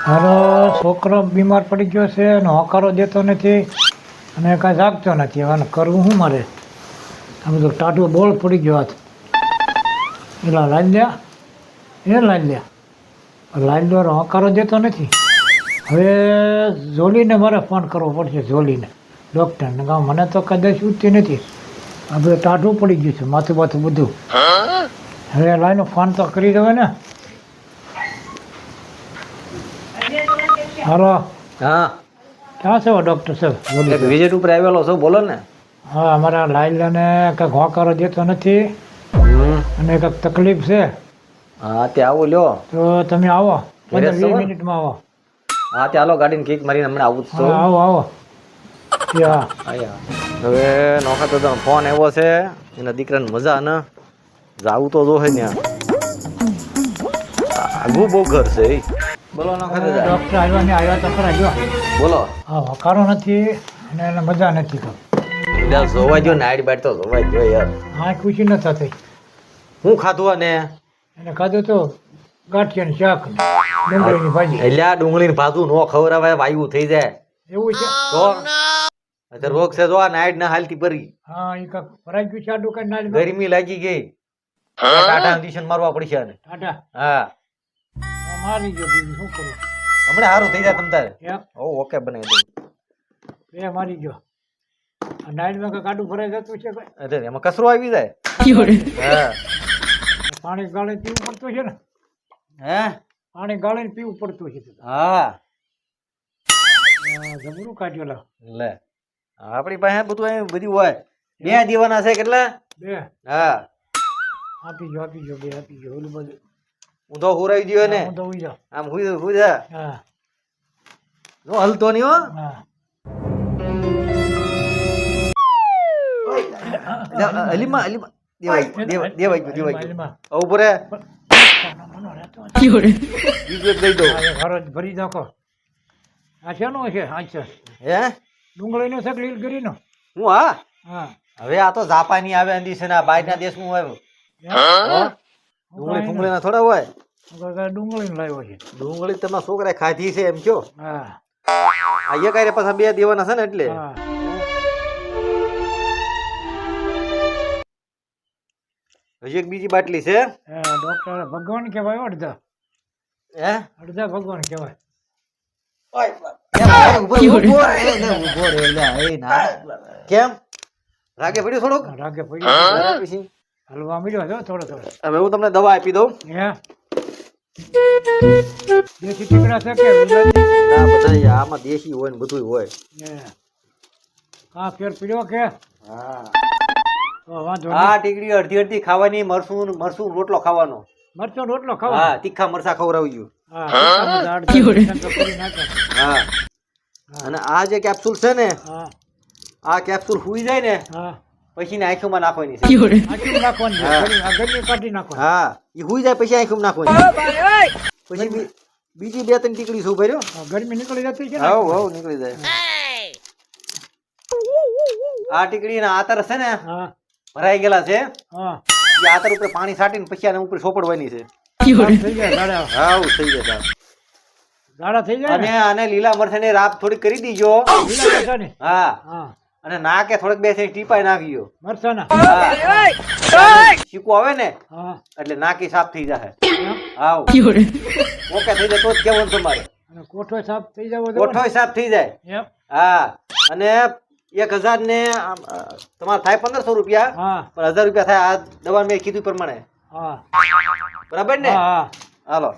મારો છોકરો બીમાર પડી ગયો છે અને હોકારો દેતો નથી અને કાંઈ જાગતો નથી. હવે કરવું શું મારે? આ બધું ટાઢું બોળ પડી ગયો હાથ. પેલા લાઈ લ્યો હોકારો દેતો નથી. હવે જોલીને મારે ફોન કરવો પડશે, જોલીને ડૉક્ટરને. કહું મને તો કદાચ ઉઠતી નથી, આ બધું ટાઢું પડી ગયું છે, માથું બાથું બધું. હવે લાઈનો ફોન તો કરી દેવાય ને. હાલો, હા, ક્યાં છે ડૉક્ટર સાહેબ? એક વિઝિટ ઉપર આવેલો છો, બોલો ને. હા, અમારા લાઈલાને કંઈક હોકારો દેતો નથી અને કંઈક તકલીફ છે. હા, તે આવો લ્યો. તો તમે આવો, ઘરે 15-20 છો? મિનિટમાં આવો. હા, તે હાલો ગાડીને કિક મારીને હમણાં આવું જ છું. હા, આવો. હા, આયા. હવે નોખા તો ફોન આવ્યો છે, એના દીકરાને મજા ને જાવું તો જોહે ને. આગું બહુ ઘર છે એ. બોલો નોખા દાદા. ડૉક્ટર આવ્યા તો ખરા જો. બોલો. હા, હોકારો નથી અને એને મજા નથી તો. એટલે જોવા જો નાઈટ બાઈટ તો જોવા જો યાર. હા, ખુશી ન થતી. હું ખાધું ને એને ખાધું તો ગાંઠિયાનું શાક ને ડુંગળીની ભાજી. એટલે આ ડુંગળીની ભાજુ નો ખવડાવે, વાયુ થઈ જાય એવું છે? તો અત્યારે રોગ છે જો આ નાઈટ ના હાલતી પરી. હા, એ કાંક ભરાઈ ગયું છે આ દુકાન ના ગરમી લાગી ગઈ, ટાટા ઇન્જેક્શન મારવા પડશે આને. ટાટા હા, મારી ગયો, બીજું શું કરું? હમણાં સારું થઈ જાય તમ તારે. એમ ઓકે બનાવી દઉં. બે મારી ગયો. આ નાઈટમાં કંઈક આડું ભરાઈ જતું છે ભાઈ. અરે એમાં કચરો આવી જાય. હા પાણી ગાળીને પીવું પડતું છે ને. હે પાણી ગાળીને પીવું પડતું છે. હા જબરું કાઢ્યો લા. લે આપણી પાસે બધું અહીં બધું હોય. 2 દીવાના છે કેટલા? બે હા આપી ગયો બે આપી ગયો. ઓલું બધું હું તો હુરાઈ ગયો ને. હું તો ઉઈ જાઉં. આમ હુઈ જા. હા નો હલતો નહીં હો. હા. અલીમાં દેવાઈ ગયું. એમાં ઉભો રે. મનો રહેતો નથી. બીજું એક દઈ દઉં. આ ઘર જ ભરી નાખો. આ શેનો છે? આ છે હે ડુંગળીનો છે કે લીલગીરીનો? હું હા હા. હવે આ તો જાપાની આવે અંદી છે ને આ બહારના દેશનું હોય. ડુંગળી ફુંગળી થોડા હોય. ડુંગળીનો લાવ્યો છે. ડુંગળી તમારા છોકરાએ ખાધી છે એમ કયો? હા આ એક આરે પાછા 2 દેવાના છે ને એટલે. હા. હજી એક બીજી બાટલી છે. ડોક્ટર ભગવાન કહેવાય અડધા. હે અડધા ભગવાન કહેવાય. કેમ રાગે પડ્યું થોડુંક? રાગે પડ્યો. પછી હલવા મળ્યો છે થોડો થોડો. હવે હું તમને દવા આપી દઉં. હે દેશી ટીકડા છે કે ગુજરાતી? ના બધા આમાં દેશી હોય ને બધું હોય. હા ફેર પીડ્યો કે? હા તો વાંધો આ ટીકડી અડધી ખાવાની. મરસું રોટલો ખાવાનો. મરચો રોટલો ખાવા. હા તીખા મરસા ખવડાવજો. હા કરી નાખે. હા અને આ જે કેપ્સ્યુલ છે ને, હા આ કેપ્સ્યુલ હુઈ જાય ને હા પછી આંખોમાં નાખવાની છે. આચું નાખવાનું છે. હા. આ ગરમી કાઢી નાખવાનું. હા એ હુઈ જાય પછી આંખોમાં નાખવાની. પછી બીજી 2-3 ટીકડી શું ભર્યો. ગરમી નીકળી જતી છે ને. હવ નીકળી જાય. આ ટીકડી ના આતર છે ને હા ભરાઈ ગયેલા છે. હા એ આતર ઉપર પાણી છાંટીને પછી આને ઉપર સોપડવાની છે. થઈ જાય ગાળા. હા થઈ જાય. ગાળા થઈ જાય અને ને. આને લીલા મરચાની રાપ થોડી કરી દીજો. લીલા મરચાંની? હા હા અને નાકે થોડીક 2 ટીપાઈ નાખીયો. મરચાના? શીકું આવે ને હા એટલે નાકી સાફ થઈ જાય. એમ? હાવ ઓકે થઈ જાય તો જ કેવું તમારે. અને કોઠો સાફ થઈ જવો જોઈએ કોઠોય સાફ થઈ જાય. ને? એમ? હા અને 1000 ને તમારે થાય 1500 રૂપિયા. હા પણ 1000 રૂપિયા થાય આ દવા મેં કીધું પ્રમાણે. હા બરાબર ને? હા હાલો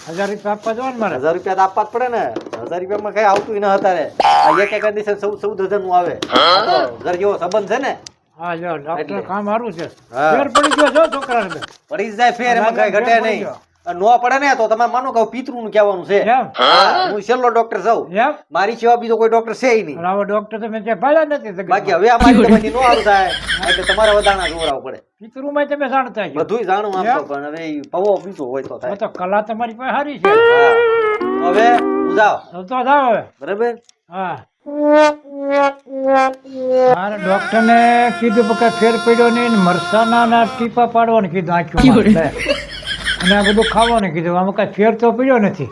1000 રૂપિયા આપવા જવાનું મારે. 1000 રૂપિયા તો આપવા જ પડે ને. 1000 રૂપિયામાં કઈ આવતું ન હતા. આ એક કન્ડિશન 14,000 નું આવે. આ તો ઘર જેવો સંબંધ છે ને. હા જો ડોક્ટર એટલે. કામ સારું છે. હા. ફેર પડી ગયો જો છોકરાને. પડી જ જાય ફેર, એમાં કઈ ઘટે નહીં. નો પડે ને તો તમે માનો કે પિતૃ નું કહેવાનું છે. એમ? હા, હું છેલ્લો ડોક્ટર છું. એમ? મારી સિવાય બીજો કોઈ ડોક્ટર છે નહીં. અને આવો ડોક્ટર તમે ત્યાં ભાળ્યા નથી જગતમાં. બાકી હવે અમારી તમારી નો સારું થાય એટલે તમારે વધારણા જોવડાવવું પડે. પિતૃમાં તમે જાણતા છો. બધુંય જાણું આમ તો, પણ હવે ઈ પવો બીજો હોય તો હવે થાય. તો કલા તમારી પાસે સારી છે. હા. હવે હું જાઉં. તો જાઓ હવે. બરાબર. હા મારે ડોક્ટરને કીધું કે ફેર પડ્યો નહીં ને મરસાના ટીપા પાડવાનું કીધું આંખમાં. અને આ બધું ખાવાનું કીધું. આમાં કઈ ફેર તો પડ્યો નથી.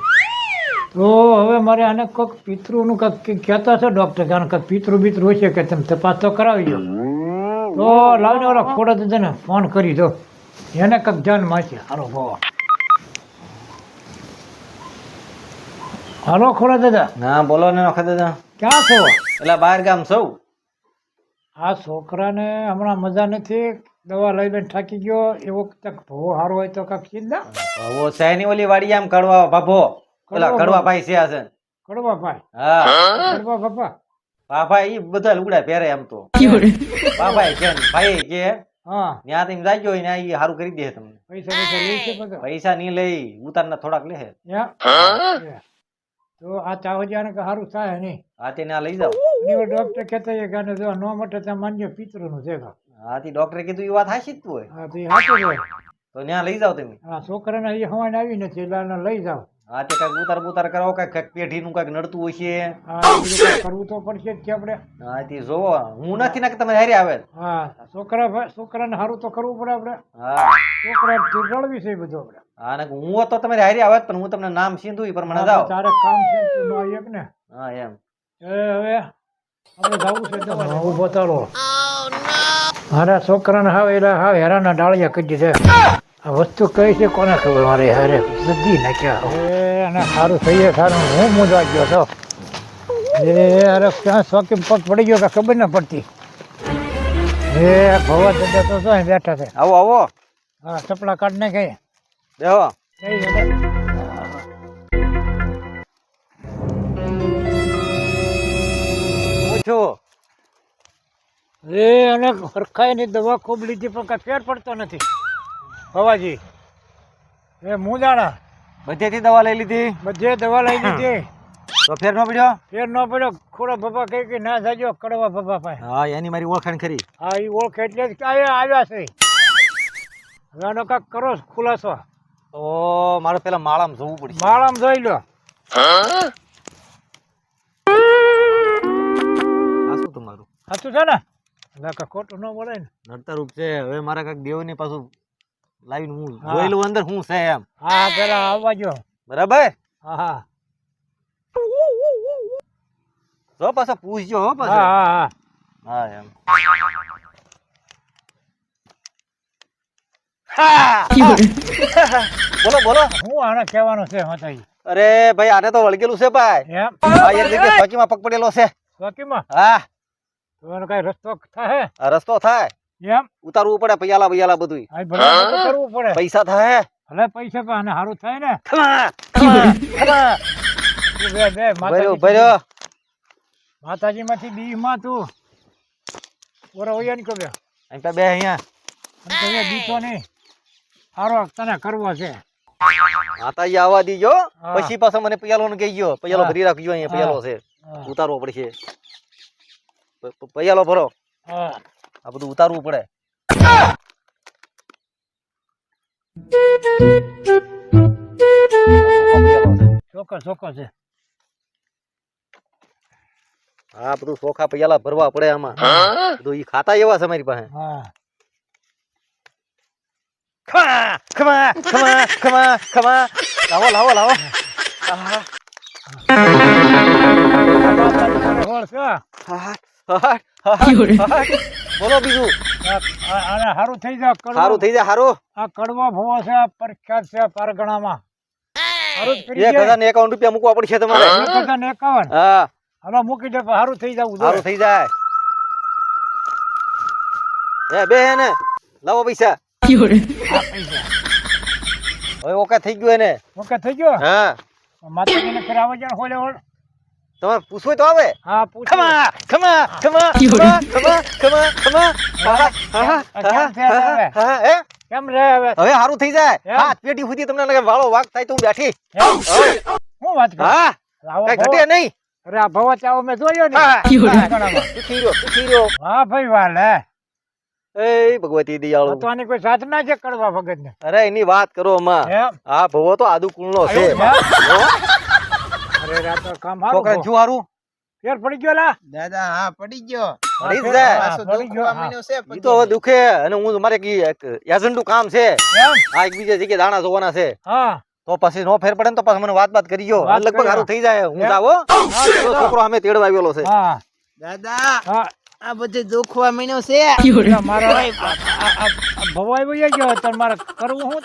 તો હવે મારે આને કોઈક પિતૃનું કંઈક કહેતા છે ડૉક્ટર કે આને કંઈક પિતૃ બિતૃ હશે કે તમે તપાસ તો કરાવી દો તો લાવને ઓલા ખોડા દાદાને ફોન કરી દો એને કંઈક જાનમાં છે હાલો ભવા હાલો ખોડા દાદા હા બોલો ને નોખા દાદા ક્યાં છો એટલે બહાર ગામ સૌ આ છોકરાને હમણાં મજા નથી દવા લઈ લઈને થાકી ગયો એવો કંઈક ભવો સારો હોય તો કંઈક ચિંતા હવે શહેરની ઓલી વાડી આમ કડવા બાપો ઓલા કડવા ભાઈ છે આ છે કડવા ભાઈ હા કડવા બાપા બાપા ઈ બધા લુગડા પહેરે એમ તો બાપા કે ને ભાઈ કે હા ત્યાં તમે જાજો ને ઈ હારું કરી દે તમને પૈસા પૈસા લે છે બધા પૈસા નહીં લઈ ઉતારના થોડાક લે યા. તો આ ચાવડિયાને કે સારું થાય નહીં આ તેને આ લઈ જાઓ ડોક્ટર કહેતા હોય કે આને જો ન મટે ત્યાં માન્ય પિતૃનું છે કાં. આથી ડોક્ટરે કીધું ઈ વાત હાચી જ હોય હા તો એ સાચું જ હોય. તો ત્યાં લઈ જાઓ તમે આ છોકરાને એ હવાને આવી નથી એટલે આને લઈ જાઓ આ તે કઈક ઉતાર બુતાર કરાવો કઈક પેઢીનું કઈક નડતું હોય છે હા એ બધું કાંઈ કરવું તો પડશે જ કે આપણે આથી જોવો હું નથી ને કે તમે હારે આવે હા છોકરાને સારું તો કરવું પડે આપણે હા છોકરા રળવી છે એ બધું આપણે હા ને હું હોત તો તમારે હારે આવે પણ હું તમને નામ સીધું ઈ પ્રમાણે જાઓ તારે કામ છે તું ન આવી એક ને હા એમ એ હવે આપણે જવું છે દવા ઊભો ચાલો મારા છોકરાને હાવ હેરાના ડાળિયા કરી દીધા આ વસ્તુ કઈ છે કોને ખબર મારે હારે બધી નાખ્યા અને સારું થઈ જાય સારું હું મૂંઝવા ગયો તો એ અરે ક્યાં શોખી પગ પડી ગયો કે ખબર ન પડતી એ ભવા દાદા તો અહીં બેઠા છે આવો આવો હા ચપલા કાઢ ને કઈ દેવો પૂછો એ અને હરખાઈની દવા ખૂબ લીધી પણ કાંઈ ફેર પડતો નથી ભવાજી એ મૂંઝાણા બધેથી દવા લઈ લીધી બધે દવા લઈ લીધી તો ફેર નો પડ્યો ફેર ન પડ્યો ખોડા બાપા કઈ કે ના જાજો કડવા બાપા પાસે હા એની મારી ઓળખાણ ખરી હા એ ઓળખે એટલે જ આવ્યા છે હવે આનો કાંક કરો ખુલાસો તો મારે પેલા માળામાં જોવું પડશે માળામાં જોઈ લો આ શું તમારું સાચું છે ને એટલે ખોટું ન બોલે ને નડતર રૂપ છે હવે મારા કાંઈક દેવની પાછું લાવીને હું હા. જોઈ લઉં અંદર શું છે એમ હા પેલા આવવા જો બરાબર હા હા જો પાછા પૂછજો હો હા પાછા હા હા એમ બોલો બોલો હું આને કહેવાનું છે માતાજી અરે ભાઈ આને તો વળગેલું છે ભાઈ એમ આ એક જગ્યાએ ચોકીમાં પગ પડેલો છે ચોકીમાં હા તો એનો કઈ રસ્તો થાય આ રસ્તો થાય એમ ઉતારવું પડે પૈયાલા બૈયાલા બધું આ ભલા તો કરવું પડે પૈસા થાય ભલે પૈસા પણ આને સારું થાય ને ખમા, ખમા, ખમા. તું બે બે ભર્યો ભર્યો માતાજી માંથી બી માં તું ઓરા ઓયા ની કબે અહીં પે બે અહીંયા અને તો અહીંયા બીતો નહીં સારો તને કરવો છે માતાજી આવવા દીજો હા. પછી પાછો મને પૈયાલો ને કહી ગયો પૈયાલો હા. ભરી રાખજો અહીંયા પૈયાલો છે હા. ઉતારવો પડશે પૈયાલો ભરો હા આ બધું ઉતારવું પડે ચોક્કસ ચોક્કસ છે હા બધું ચોખા પૈયાલા ભરવા પડે આમાં બધું ઈ ખાતા એવા છે મારી પાસે હા ખમા ખમા ખમા ખમા ખમા લાવો લાવો લાવો આહા. હોળ છે. આહા. આહા. આહા. બોલો બીજું આને સારું થઈ જાય સારું થઈ જાય સારું આ કડવા ભવો છે પ્રખ્યાત છે પારગણામાં સારું જ કરી 1051 રૂપિયા મૂકવા પડશે તમારે 51 હા હાલો મૂકી દે પણ સારું થઈ જવું સારું થઈ જાય બે હે ને લાવો પૈસા હવે ઓકે થઈ ગયું એને ઓકે થઈ ગયો હા માતાજીને કરાવવા જાય હોલે હોળ તમારે પૂછવું તો આવે હા પૂછ ખમા ખમા ખમા ખમા ખમા ખમા ખમા આહા, આહા, કેમ છે આહા, હવે? આહા, હે? કેમ રે હવે હવે સારું થઈ જાય એમ? હાથ પેટી સુધી તમને લાગે વાળો વાગ થાય તો હું બેઠી એમ? હું વાત કરું હા આવો કઈ ભવો- ઘટે નહીં અરે આ ભવો ચાવો મેં જોયો ને હા. પારગણામાં. તું ખીરો હા ભાઈ વાલ હે એ ભગવતી દયાળુ તો આની કોઈ સાધના છે કડવા ભગત ને અરે એની વાત કરો માં એમ આ ભવો તો આદુ કુળનો છે એમ? અરે આ તો કામ છોકરા હારું શું હારું ફેર પડી ગયો લા દાદા હા પડી ગયો પડી જ ફેર- જાય. હા, પાછું પડી દુઃખ ગયો, હા. પામીનું છે ઈ તો હવે દુખે અને હું મારે એક એજન્ટનું કામ છે એમ આ એક બીજા જગ્યાએ દાણા જોવાના છે હા તો પછી નો ફેર પડે ને તો પછી મને વાત કરી ગયો વાત લગભગ કરી. સારું થઈ જાય હું જાવ હો. પેલો છોકરો અમે તેડવા આવેલો છે હા દાદા હા આ બધું દુખવા મહિનો છે એટલે મારે ભવાઈ વહી ગયો તાર મારે કરવું શું